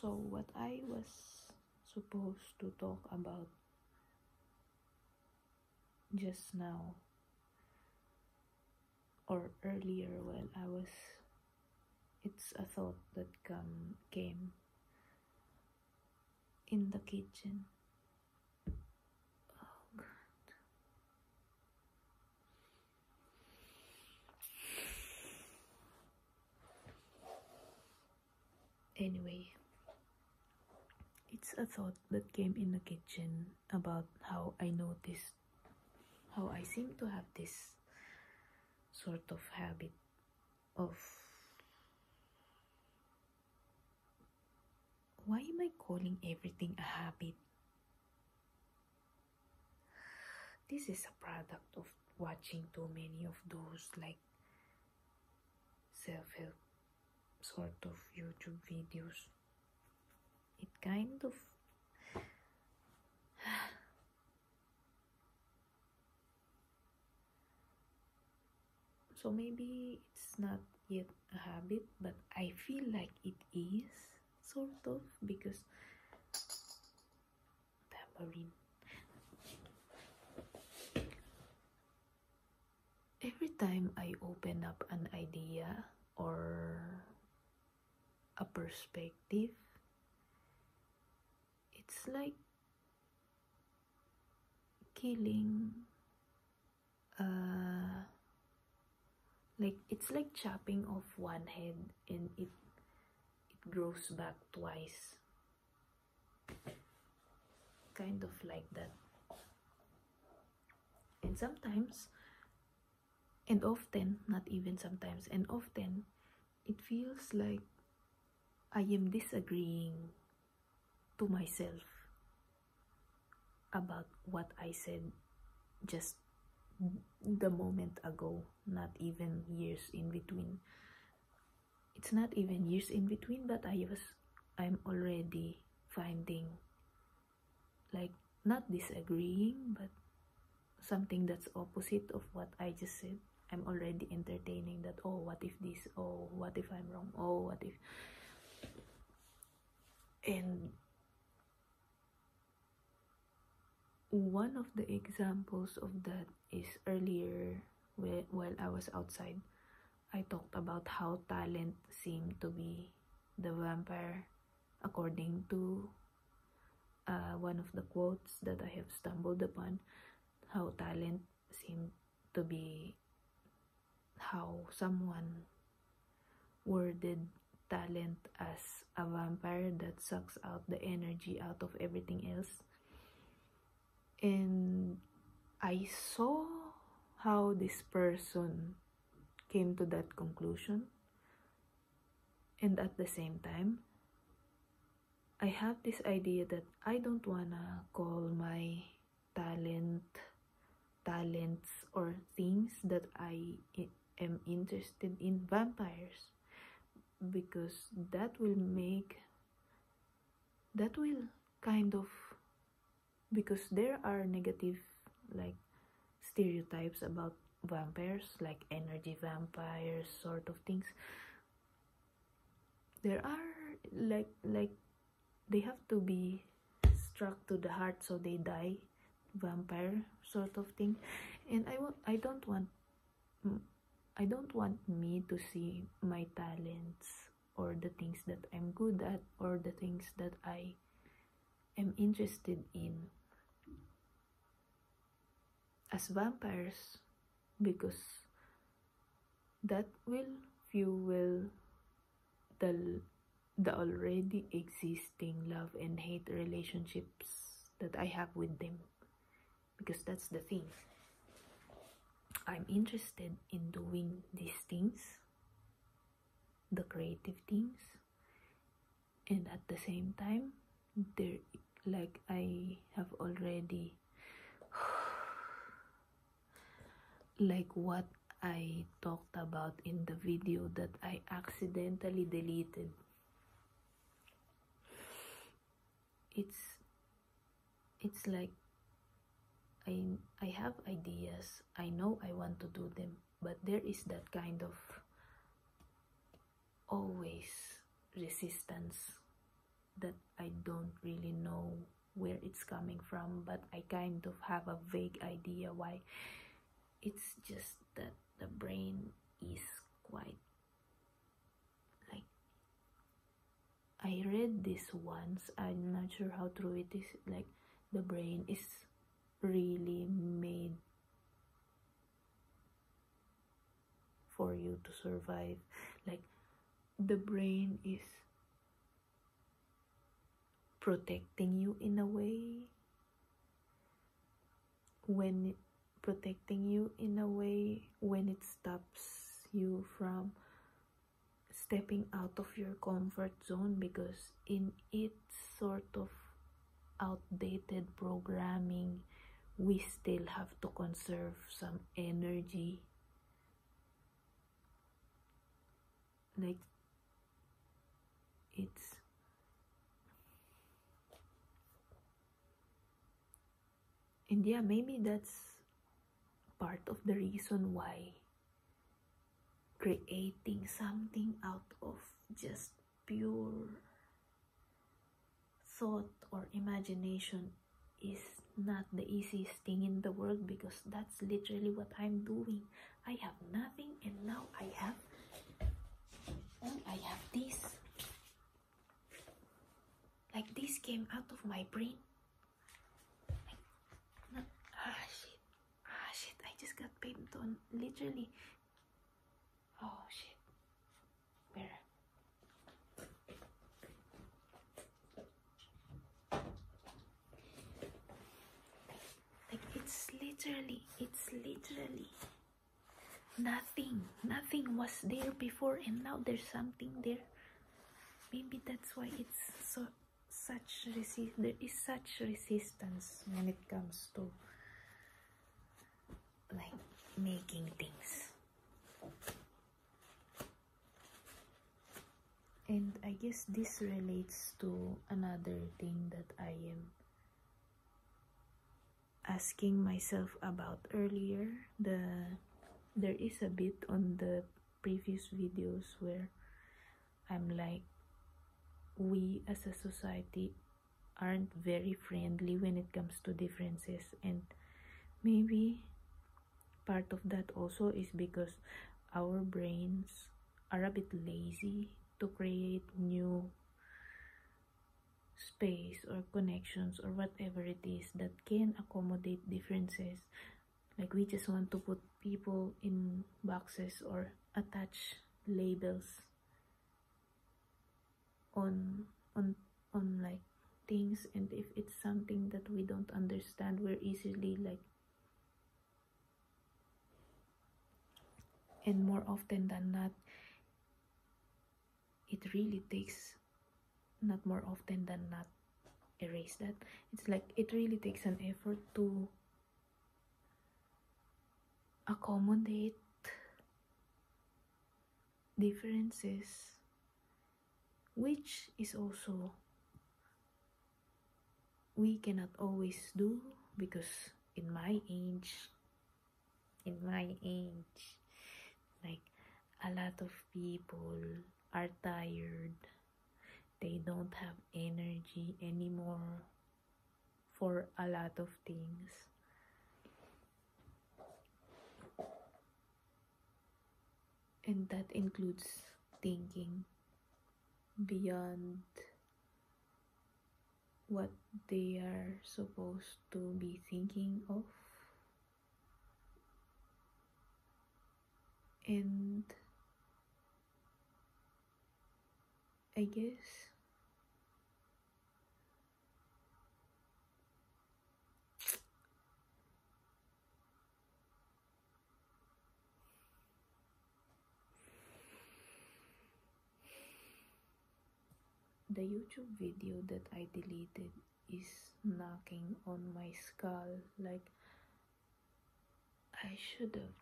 So what I was supposed to talk about just now or earlier while I was, it's a thought that came in the kitchen. Oh God. Anyway, it's a thought that came in the kitchen about how I noticed how I seem to have this sort of habit of, why am I calling everything a habit? This is a product of watching too many of those like self-help sort of YouTube videos. It kind of so maybe it's not yet a habit, but I feel like it is sort of, because tambourine. Every time I open up an idea or a perspective, it's like killing, like it's like chopping off one head and it grows back twice, kind of like that. And sometimes, and often, not even sometimes, and often, it feels like I am disagreeing to myself about what I said just the moment ago, not even years in between. It's not even years in between, but I'm already finding, like, not disagreeing, but something that's opposite of what I just said. I'm already entertaining that, oh, what if this, oh, what if I'm wrong, oh, what if. And one of the examples of that is earlier while I was outside. I talked about how talent seemed to be the vampire, according to one of the quotes that I have stumbled upon. How talent seemed to be, how someone worded talent as a vampire that sucks out the energy out of everything else. And I saw how this person came to that conclusion, and at the same time I have this idea that I don't wanna call my talents or things that I am interested in vampires, because that will kind of, because there are negative like stereotypes about vampires, like energy vampires sort of things. There are like they have to be struck to the heart so they die, vampire sort of thing. And I don't want me to see my talents or the things that I'm good at or the things that I am interested in as vampires, because that will fuel the already existing love and hate relationships that I have with them. Because that's the thing, I'm interested in doing these things, the creative things, and at the same time there, like I have already like what I talked about in the video that I accidentally deleted. It's like I have ideas, I know I want to do them, but there is that kind of always resistance that I don't really know where it's coming from, but I kind of have a vague idea why. It's just that the brain is quite like, I read this once, I'm not sure how true it is, like the brain is really made for you to survive. Like the brain is protecting you in a way, when it stops you from stepping out of your comfort zone, because in its sort of outdated programming, we still have to conserve some energy. Like it's and yeah, maybe that's part of the reason why creating something out of just pure thought or imagination is not the easiest thing in the world, because that's literally what I'm doing. I have nothing, and now I have this. Like this came out of my brain. Like, shit, I just got pimped on, literally. Oh shit. Where? Like it's literally nothing was there before, and now there's something there. Maybe that's why it's there is such resistance when it comes to like making things. And I guess this relates to another thing that I am asking myself about earlier. There is a bit on the previous videos where I'm like, we as a society aren't very friendly when it comes to differences, and maybe part of that also is because our brains are a bit lazy to create new space or connections or whatever it is that can accommodate differences. Like we just want to put people in boxes or attach labels on like things, and if it's something that we don't understand, we're easily like, and more often than not, it really takes, not more often than not, erase that, it's like it really takes an effort to accommodate differences, which is also we cannot always do, because in my age, like a lot of people are tired, they don't have energy anymore for a lot of things. And that includes thinking beyond what they are supposed to be thinking of. And I guess the YouTube video that I deleted is knocking on my skull. Like, I shouldn't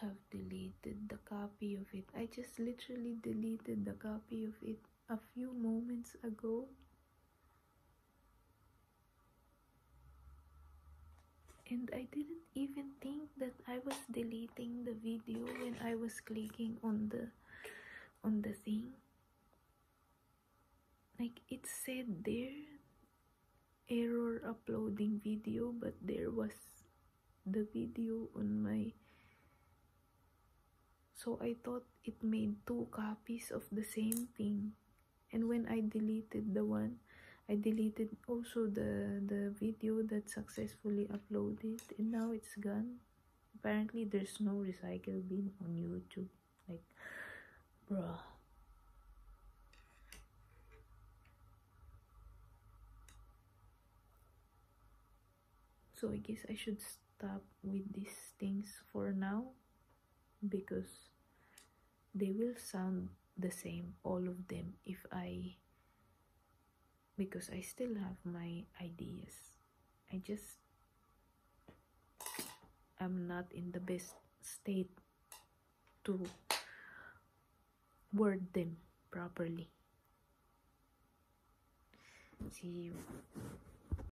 have deleted the copy of it. I just literally deleted the copy of it a few moments ago. And I didn't even think that I was deleting the video when I was clicking on the on the thing, like it said there, error uploading video, but there was the video on my, so I thought it made 2 copies of the same thing. And when I deleted the one, I deleted also the video that successfully uploaded, and now it's gone. Apparently there's no recycle bin on YouTube. Like, bruh. So I guess I should stop with these things for now, because they will sound the same, all of them, because I still have my ideas. I'm not in the best state to word them properly. See you.